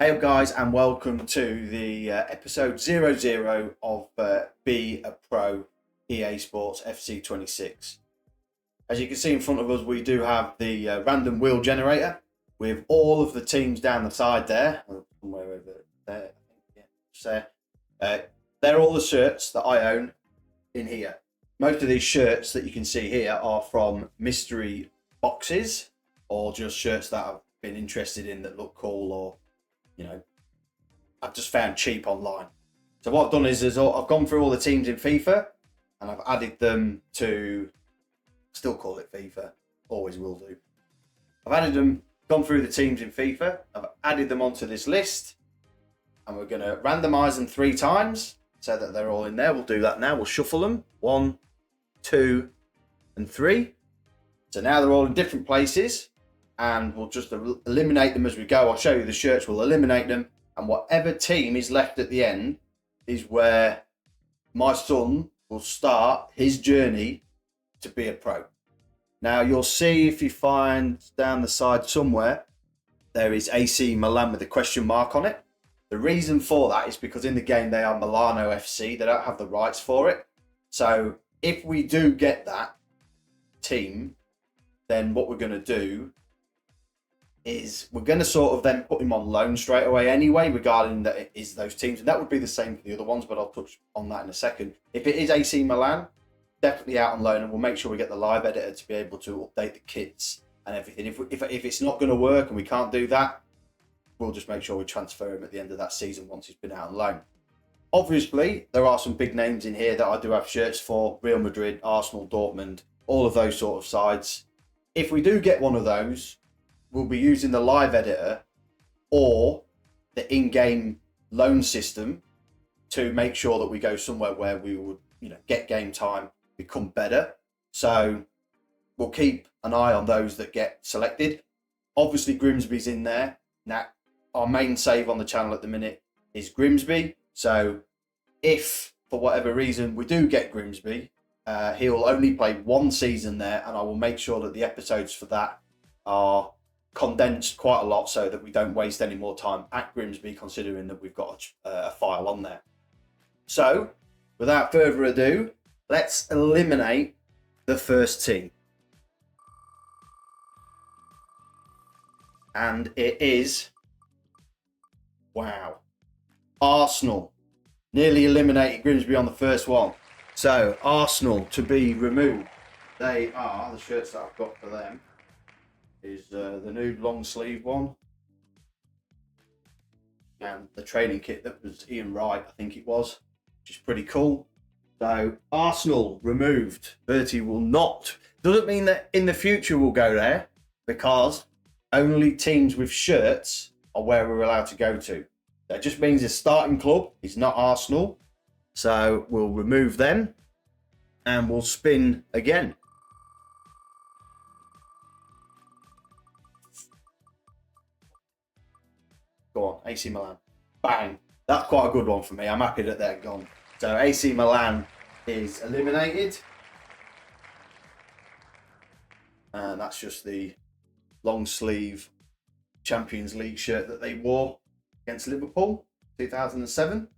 Hey up guys, and welcome to the episode 00 of Be a Pro EA Sports FC26. As you can see in front of us, we do have the random wheel generator with all of the teams down the side there, somewhere over there, they're all the shirts that I own in here. Most of these shirts that you can see here are from mystery boxes or just shirts that I've been interested in that look cool, or I've just found cheap online. So what I've done is I've gone through all the teams in FIFA and I've added them to, still call it FIFA, always will do. Gone through the teams in FIFA, I've added them onto this list, and we're going to randomise them 3 times so that they're all in there. We'll do that now. We'll shuffle them, 1, 2, and 3. So now they're all in different places, and we'll just eliminate them as we go. I'll show you the shirts, we'll eliminate them, and whatever team is left at the end is where my son will start his journey to be a pro. Now you'll see, if you find down the side somewhere, there is AC Milan with a question mark on it. The reason for that is because in the game they are Milano FC, they don't have the rights for it. So if we do get that team, then what we're going to do is we're going to sort of then put him on loan straight away anyway, regarding that it is those teams. And that would be the same for the other ones, but I'll touch on that in a second. If it is AC Milan, definitely out on loan, and we'll make sure we get the live editor to be able to update the kits and everything. If it's not going to work and we can't do that, we'll just make sure we transfer him at the end of that season once he's been out on loan. Obviously, there are some big names in here that I do have shirts for: Real Madrid, Arsenal, Dortmund, all of those sort of sides. If we do get one of those, we'll be using the live editor or the in-game loan system to make sure that we go somewhere where we would, get game time, become better. So we'll keep an eye on those that get selected. Obviously, Grimsby's in there. Now, our main save on the channel at the minute is Grimsby. So if, for whatever reason, we do get Grimsby, he'll only play 1 season there, and I will make sure that the episodes for that are condensed quite a lot so that we don't waste any more time at Grimsby, considering that we've got a file on there. So without further ado, let's eliminate the first team. And it is, wow, Arsenal. Nearly eliminated Grimsby on the first one. So Arsenal to be removed. They are, the shirts that I've got for them is the new long sleeve one, and the training kit that was Ian Wright, I think it was, which is pretty cool. So Arsenal removed. Bertie will not. Doesn't mean that in the future we'll go there, because only teams with shirts are where we're allowed to go to. That just means the starting club is not Arsenal. So we'll remove them and we'll spin again. Go on, AC Milan. Bang. That's quite a good one for me. I'm happy that they're gone. So AC Milan is eliminated. And that's just the long sleeve Champions League shirt that they wore against Liverpool 2007.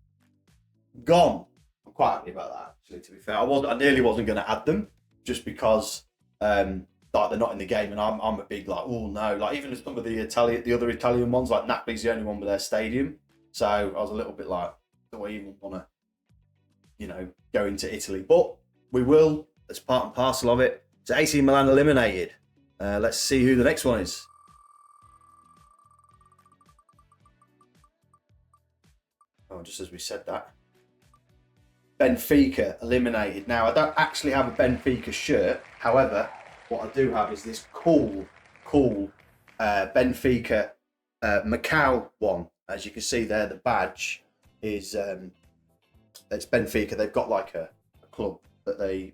Gone. I'm quite happy about that, actually, to be fair. I nearly wasn't going to add them just because they're not in the game, and I'm a big oh no, even some of the other Italian ones, like Napoli's the only one with their stadium. So I was a little bit like, do I even want to, go into Italy? But we will, as part and parcel of it. So AC Milan eliminated. Let's see who the next one is. Oh, just as we said that. Benfica eliminated. Now, I don't actually have a Benfica shirt. However, what I do have is this cool Benfica Macau one. As you can see there, the badge is it's Benfica. They've got like a club that they,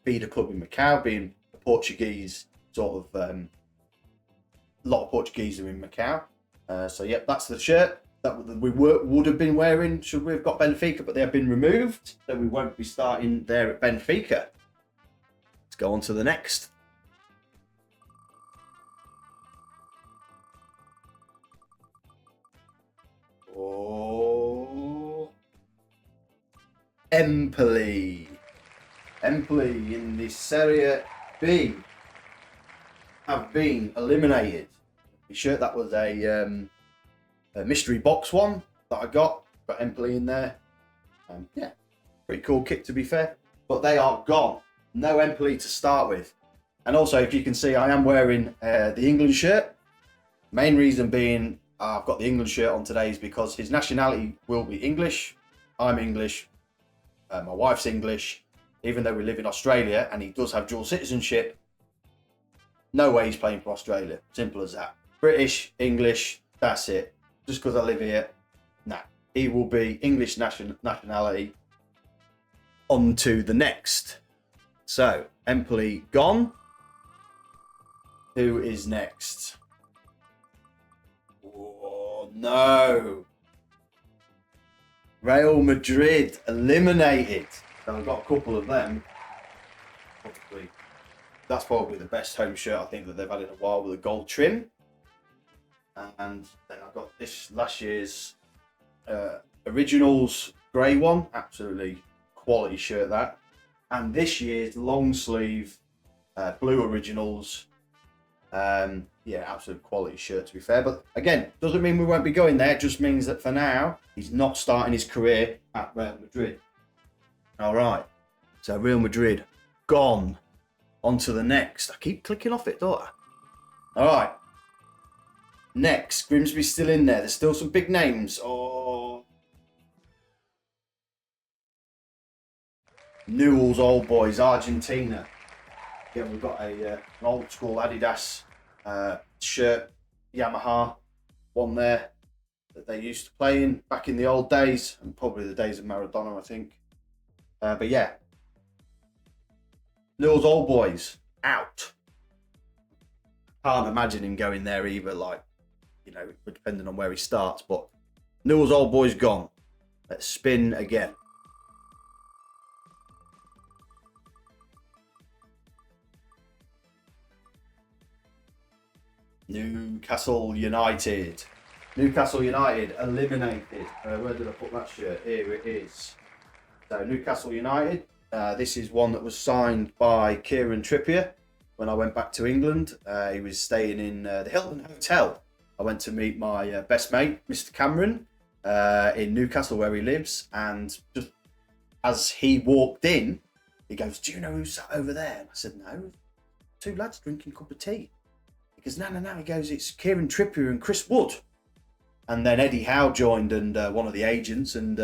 feed a club in Macau, being a Portuguese sort of. A lot of Portuguese are in Macau. So yep, that's the shirt that we would have been wearing should we have got Benfica, but they have been removed, so we won't be starting there at Benfica. Let's go on to the next. Oh, Empoli. Empoli in the Serie B have been eliminated. The shirt that was a mystery box one that I got Empoli in there. Yeah, pretty cool kit to be fair. But they are gone. No Empoli to start with. And also, if you can see, I am wearing the England shirt. Main reason being I've got the England shirt on today is because his nationality will be English. I'm English. My wife's English. Even though we live in Australia and he does have dual citizenship, no way he's playing for Australia. Simple as that. British, English, that's it. Just because I live here, nah. He will be English nationality. On to the next. So, Empoli gone. Who is next? Oh, no. Real Madrid eliminated. So I've got a couple of them. That's probably the best home shirt I think that they've had in a while with a gold trim. And then I've got this last year's Originals grey one. Absolutely quality shirt that. And this year's long sleeve blue Originals. Yeah, absolute quality shirt to be fair. But again, doesn't mean we won't be going there. It just means that for now, he's not starting his career at Real Madrid. All right. So Real Madrid gone. On to the next. I keep clicking off it, don't I? All right. Next, Grimsby's still in there. There's still some big names. Oh. Newell's Old Boys, Argentina. Yeah, we've got an old school Adidas shirt, Yamaha one there that they used to play in back in the old days, and probably the days of Maradona, I think. But yeah, Newell's Old Boys out. Can't imagine him going there either. Like, you know, depending on where he starts. But Newell's Old Boys gone. Let's spin again. Newcastle United. Newcastle United eliminated. Where did I put that shirt? Here it is. So Newcastle United. This is one that was signed by Kieran Trippier when I went back to England. He was staying in the Hilton Hotel. I went to meet my best mate, Mr. Cameron, in Newcastle where he lives. And just as he walked in, he goes, "Do you know who's sat over there?" And I said, "No, two lads drinking a cup of tea." He goes, No. He goes, "It's Kieran Trippier and Chris Wood." And then Eddie Howe joined and one of the agents, and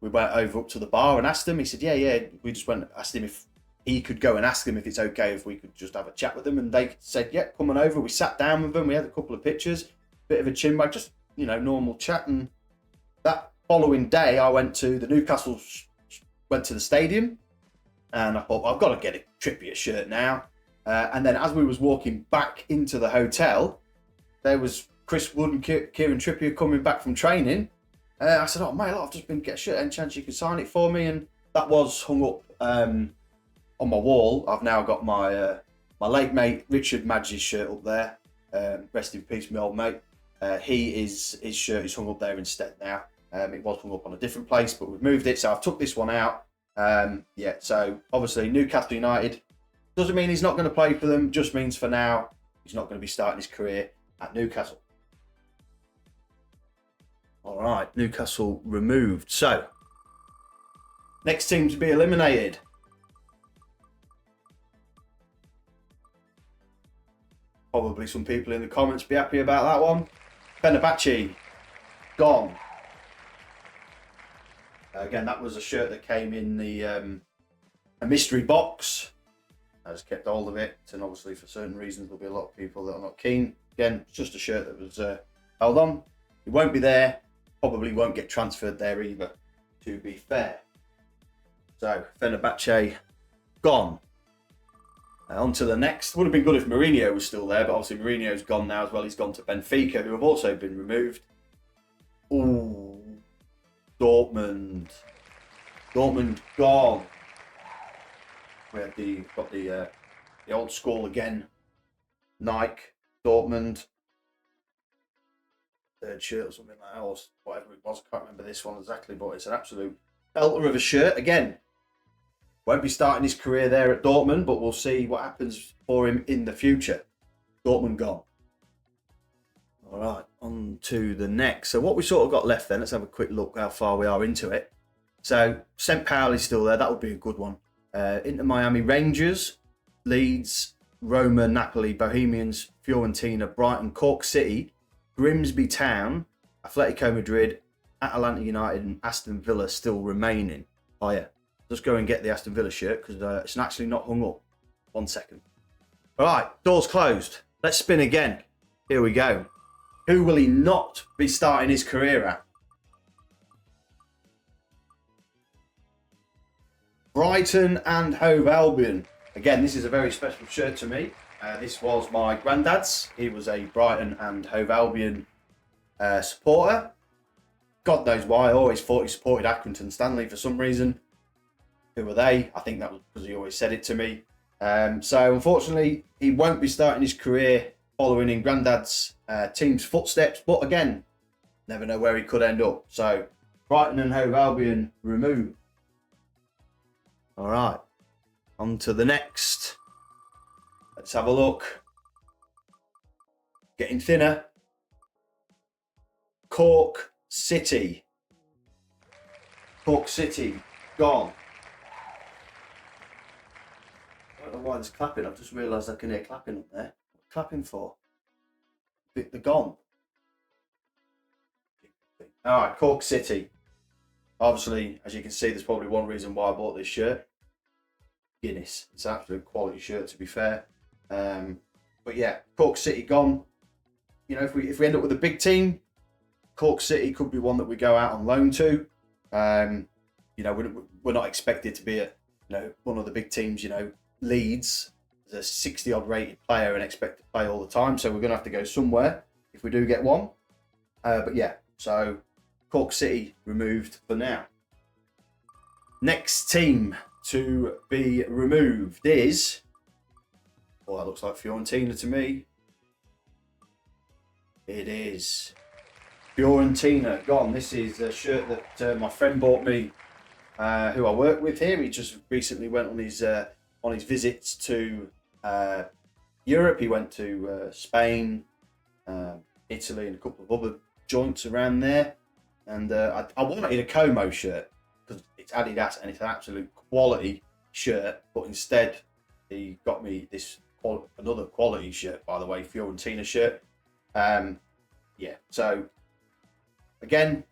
we went over up to the bar and asked him. He said, yeah. We just went, asked him if he could go and ask them if it's okay if we could just have a chat with them. And they said, yeah, come on over. We sat down with them. We had a couple of pictures, bit of a chin wag, just, you know, normal chat. And that following day, I went to the stadium, and I thought, well, I've got to get a Trippier shirt now. And then as we was walking back into the hotel, there was Chris Wood and Kieran Trippier coming back from training. I said, "Oh mate, I've just been to get a shirt. Any chance you can sign it for me?" And that was hung up on my wall. I've now got my late mate Richard Madge's shirt up there. Rest in peace, my old mate. His shirt is hung up there instead now. It was hung up on a different place, but we've moved it, so I've took this one out. Yeah, so obviously Newcastle United doesn't mean he's not going to play for them. Just means for now he's not going to be starting his career at Newcastle. All right, Newcastle removed. So, next team to be eliminated. Probably some people in the comments be happy about that one. Fenerbahce, gone. Again, that was a shirt that came in the a mystery box. I just kept hold of it, and obviously for certain reasons there'll be a lot of people that are not keen. Again, it's just a shirt that was held on. It won't be there. Probably won't get transferred there either, to be fair. So, Fenerbahce, gone. On to the next. Would have been good if Mourinho was still there, but obviously Mourinho's gone now as well. He's gone to Benfica, who have also been removed. Ooh, Dortmund. Dortmund gone. We had got the old school again. Nike, Dortmund. third shirt or something like that, or whatever it was. I can't remember this one exactly, but it's an absolute belter of a shirt. Again, won't be starting his career there at Dortmund, but we'll see what happens for him in the future. Dortmund gone. All right, on to the next. So what we sort of got left then, let's have a quick look how far we are into it. So St. Pauli is still there. That would be a good one. Inter Miami, Rangers, Leeds, Roma, Napoli, Bohemians, Fiorentina, Brighton, Cork City, Grimsby Town, Atletico Madrid, Atalanta United and Aston Villa still remaining. Oh yeah, just go and get the Aston Villa shirt because it's actually not hung up. 1 second. All right, doors closed. Let's spin again. Here we go. Who will he not be starting his career at? Brighton and Hove Albion. Again, this is a very special shirt to me. This was my granddad's. He was a Brighton and Hove Albion supporter. God knows why. I always thought he supported Accrington Stanley for some reason. Who are they? I think that was because he always said it to me. So unfortunately, he won't be starting his career following in granddad's team's footsteps. But again, never know where he could end up. So Brighton and Hove Albion removed. All right, on to the next. Let's have a look. Getting thinner. Cork City. Cork City, gone. I don't know why there's clapping. I've just realised I can hear clapping up there. What clapping for? They're gone. All right, Cork City. Obviously, as you can see, there's probably one reason why I bought this shirt. Guinness. It's an absolute quality shirt, to be fair. But yeah, Cork City gone. You know, if we end up with a big team, Cork City could be one that we go out on loan to. You know, we're not expected to be one of the big teams. You know, Leeds is a 60-odd rated player and expect to play all the time. So we're going to have to go somewhere if we do get one. But yeah, so Cork City removed for now. Next team to be removed is... Well, that looks like Fiorentina to me. It is Fiorentina gone. This is a shirt that my friend bought me, who I work with here. He just recently went on his visits to Europe. He went to Spain, Italy, and a couple of other joints around there. And I wanted a Como shirt because it's Adidas and it's an absolute quality shirt. But instead, he got me this another quality shirt, by the way, Fiorentina shirt. Yeah, so again,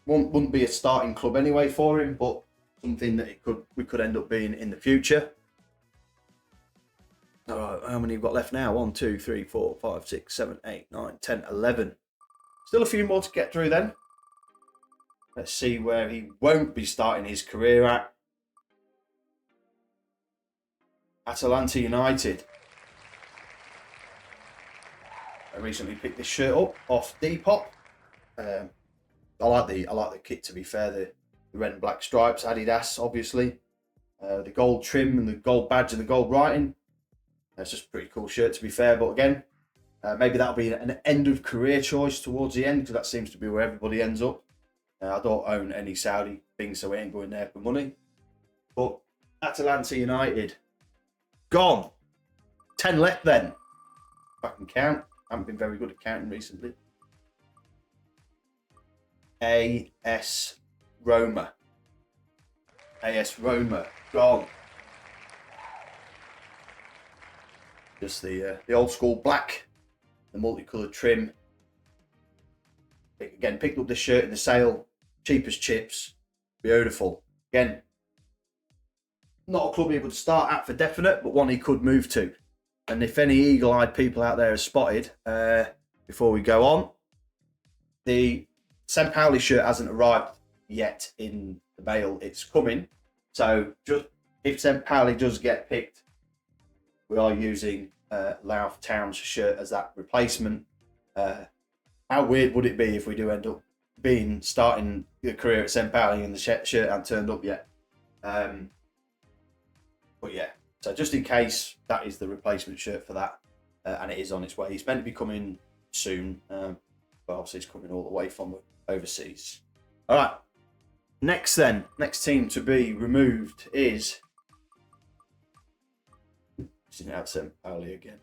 wouldn't be a starting club anyway for him, but something that we could end up being in the future. All right, how many have got left now? 1, 2, 3, 4, 5, 6, 7, 8, 9, 10, 11. Still a few more to get through then. Let's see where he won't be starting his career at. Atalanta United. I recently picked this shirt up off Depop. I like the kit, to be fair. The red and black stripes, Adidas, obviously. The gold trim and the gold badge and the gold writing. That's just a pretty cool shirt, to be fair. But again, maybe that'll be an end of career choice towards the end, because that seems to be where everybody ends up. I don't own any Saudi things, so we ain't going there for money. But Atalanta United, gone. 10 left then. If I can count. I haven't been very good at counting recently. AS Roma. AS Roma, gone. Just the old school black, the multicoloured trim. Again, picked up this shirt in the sale, cheap as chips, beautiful. Again, not a club he would start at for definite, but one he could move to. And if any eagle-eyed people out there have spotted, before we go on, the St. Pauli shirt hasn't arrived yet in the mail. It's coming. So just if St. Pauli does get picked, we are using Louth Town's shirt as that replacement. How weird would it be if we do end up starting your career at St. Pauli and the shirt hasn't turned up yet? But yeah, so just in case, that is the replacement shirt for that, and it is on its way. It's meant to be coming soon. but obviously it's coming all the way from overseas. All right. Next team to be removed is out St. Pauli again.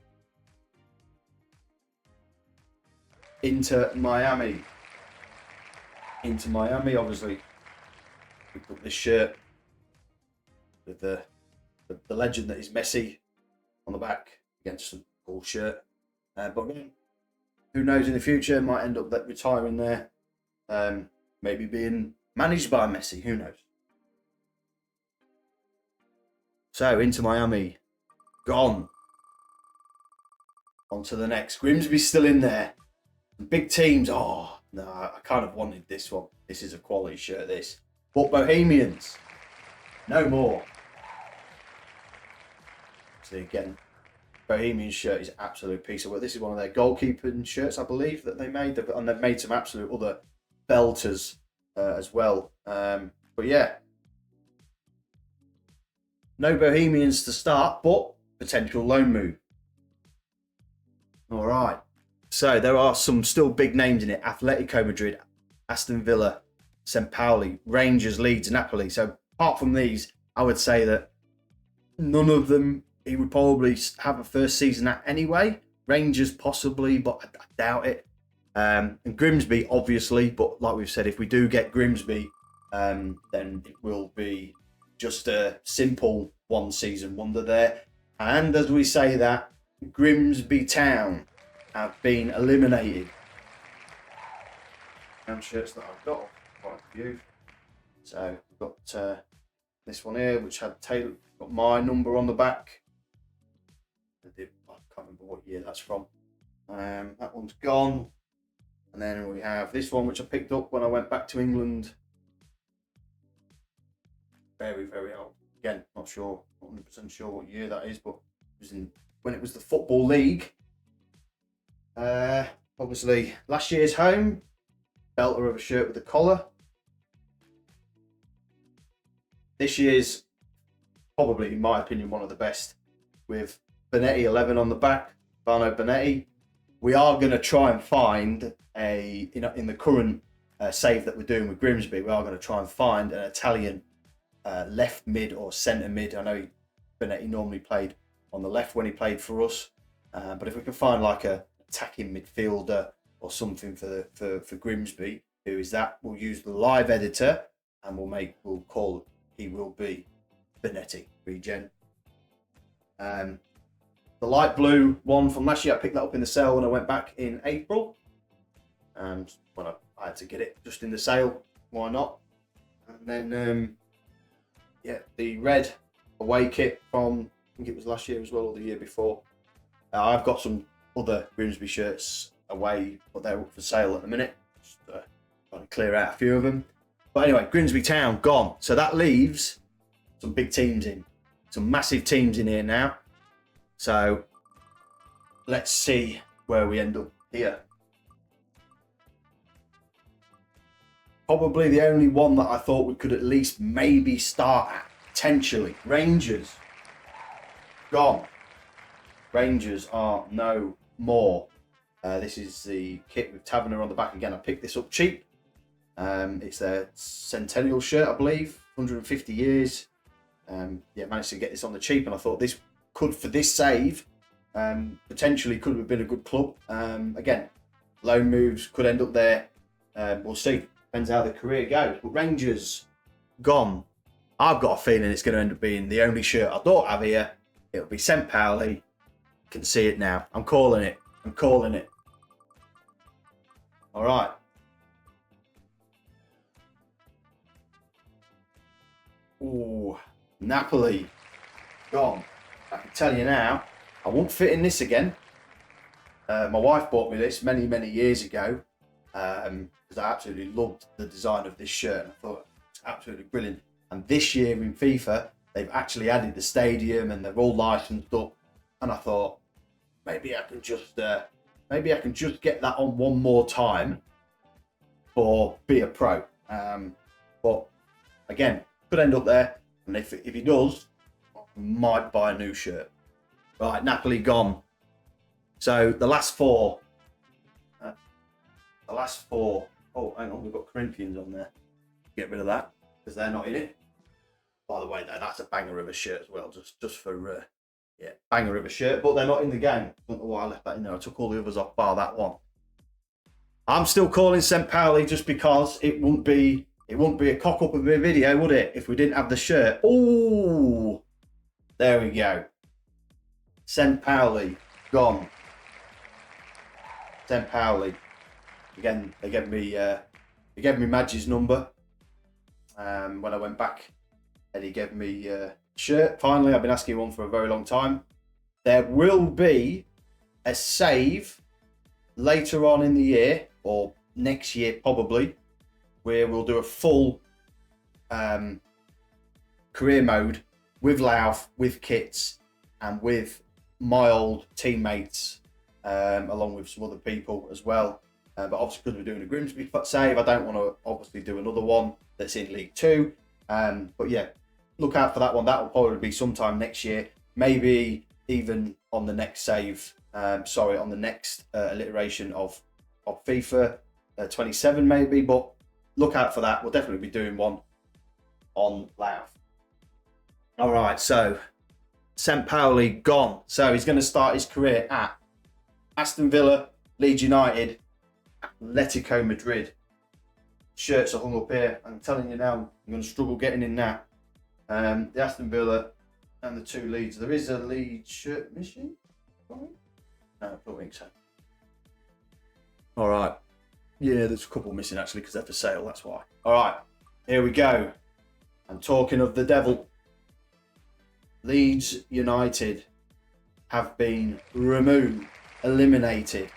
Inter Miami. Inter Miami, obviously. We put this shirt with the legend that is Messi on the back against a cool shirt. But again, who knows in the future, might end up retiring there. Maybe being managed by Messi, who knows. So, Inter Miami, gone. On to the next. Grimsby's still in there. Big teams. Oh, no, I kind of wanted this one. This is a quality shirt, this. But Bohemians, no more. See, again, Bohemian shirt is absolute piece of work. This is one of their goalkeeping shirts, I believe, that they made. And they've made some absolute other belters as well. But yeah, no Bohemians to start, but potential loan move. All right. So there are some still big names in it. Atletico Madrid, Aston Villa, St. Pauli, Rangers, Leeds, Napoli. So apart from these, I would say that none of them he would probably have a first season at anyway. Rangers possibly, but I doubt it. And Grimsby, obviously. But like we've said, if we do get Grimsby, then it will be just a simple one season wonder there. And as we say that, Grimsby Town have been eliminated. And shirts that I've got, quite a few. So we've got this one here, which had got my number on the back. I can't remember what year that's from. That one's gone. And then we have this one, which I picked up when I went back to England. Very, very old. Again, not 100% sure what year that is, but it was when it was the Football League. Obviously, last year's home. Belter of a shirt with a collar. This year's probably, in my opinion, one of the best, with Bonetti 11 on the back, Barno Bonetti. We are going to try and find in the current save that we're doing with Grimsby, we are going to try and find an Italian left mid or centre mid. I know Bonetti normally played on the left when he played for us, but if we can find like a attacking midfielder or something for Grimsby, who is that? We'll use the live editor and we'll call he will be Bonetti regen. The light blue one from last year, I picked that up in the sale when I went back in April. And when I had to get it just in the sale, why not? And then, yeah, the red away kit from, I think it was last year as well, or the year before. I've got some other Grimsby shirts away, but they're up for sale at the minute. Just trying to clear out a few of them. But anyway, Grimsby Town gone. So that leaves some big teams in. Some massive teams in here now. So let's see where we end up here. Probably the only one that I thought we could at least maybe start at, potentially. Rangers. Gone. Rangers are no more. This is the kit with Taverner on the back again. I picked this up cheap. It's their centennial shirt, I believe. 150 years. Yeah, managed to get this on the cheap, and I thought this could, for this save, potentially could have been a good club. Again, loan moves could end up there. We'll see. Depends how the career goes. But Rangers, gone. I've got a feeling it's going to end up being the only shirt I don't have here. It'll be St. Pauli. Can see it now. I'm calling it. I'm calling it. All right. Ooh, Napoli, gone. I can tell you now, I won't fit in this again. My wife bought me this many, many years ago because I absolutely loved the design of this shirt. And I thought it's absolutely brilliant. And this year in FIFA, they've actually added the stadium and they're all licensed up. And I thought maybe I can just get that on one more time for be a pro. But again, could end up there. And if he does, I might buy a new shirt. Right, Napoli gone. So the last four. the last 4. Oh, hang on, we've got Corinthians on there. Get rid of that because they're not in it. By the way, though, that's a banger of a shirt as well, just for yeah, banger of a shirt. But they're not in the game. I don't know why I left that in there. I took all the others off, bar that one. I'm still calling St. Pauli just because it wouldn't be a cock up of a video, would it, if we didn't have the shirt? Oh, there we go. St. Pauli gone. St. Pauli. Again, they gave me Madge's number. When I went back, Eddie gave me a shirt. Finally, I've been asking one for a very long time. There will be a save later on in the year, or next year probably, where we'll do a full career mode with Louth, with kits, and with my old teammates, along with some other people as well. But obviously, because we're doing a Grimsby save, I don't want to obviously do another one that's in League 2. But yeah, look out for that one. That will probably be sometime next year, maybe even on the next save. Sorry, on the next iteration of FIFA 27 maybe. But look out for that. We'll definitely be doing one on Louth. All right, so St. Pauli gone. So he's going to start his career at Aston Villa, Leeds United, Atletico Madrid. Shirts are hung up here. I'm telling you now, I'm going to struggle getting in that. The Aston Villa and the 2 Leeds. There is a Leeds shirt missing. No, I don't think so. All right. Yeah, there's a couple missing actually because they're for sale. That's why. All right, here we go. I'm talking of the devil. Leeds United have been removed, eliminated.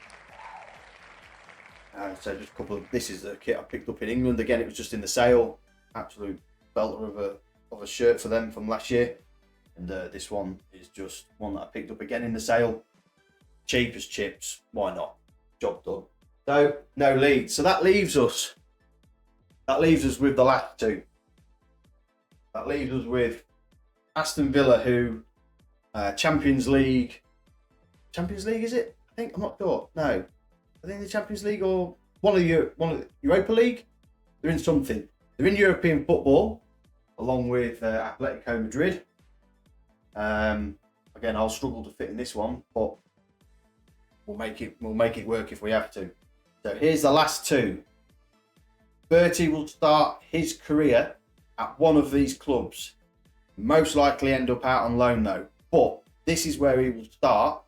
So just a couple of, this is the kit I picked up in England. Again, it was just in the sale. Absolute belter of a shirt for them from last year. And this one is just one that I picked up again in the sale. Cheap as chips, why not? Job done. So no Leeds. So that leaves us with the last 2. That leaves us with Aston Villa, who Champions League is it? I think, I'm not sure. No, I think the Champions League or one of the Europa League. They're in something. They're in European football, along with Atletico Madrid. Again, I'll struggle to fit in this one, but we'll make it work if we have to. So here's the last 2. Bertie will start his career at one of these clubs. Most likely end up out on loan though. But this is where he will start.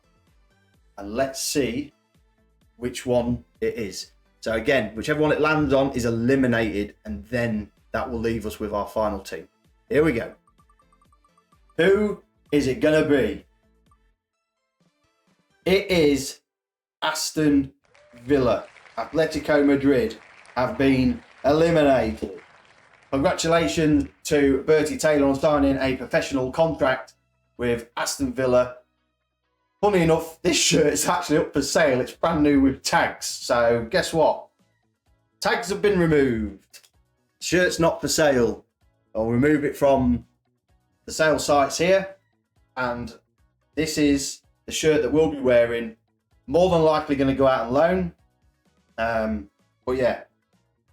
And let's see which one it is. So again, whichever one it lands on is eliminated. And then that will leave us with our final team. Here we go. Who is it going to be? It is Aston Villa. Atletico Madrid have been eliminated. Congratulations to Bertie Taylor on signing a professional contract with Aston Villa. Funny enough, this shirt is actually up for sale. It's brand new with tags. So guess what? Tags have been removed. Shirt's not for sale. I'll remove it from the sale sites here. And this is the shirt that we'll be wearing. More than likely going to go out on loan. But yeah.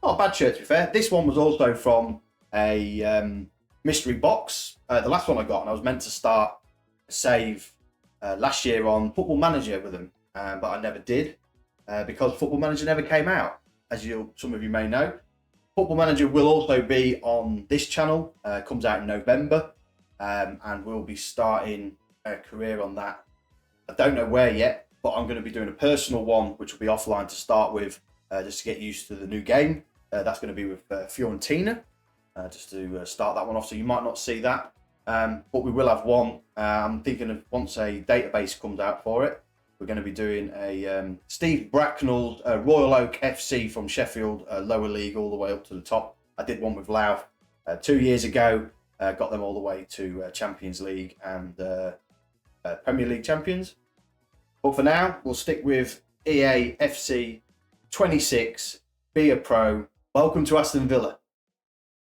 Not a bad shirt, to be fair. This one was also from a mystery box. The last one I got, and I was meant to start a save last year on Football Manager with them, but I never did because Football Manager never came out, as some of you may know. Football Manager will also be on this channel. Comes out in November, and we'll be starting a career on that. I don't know where yet, but I'm going to be doing a personal one, which will be offline to start with, just to get used to the new game. That's going to be with Fiorentina, just to start that one off. So you might not see that, but we will have one. I'm thinking of once a database comes out for it, we're going to be doing a Steve Bracknell Royal Oak FC from Sheffield, lower league, all the way up to the top. I did one with Louth 2 years ago, got them all the way to Champions League and Premier League champions. But for now, we'll stick with EA FC 26, be a pro. Welcome to Aston Villa.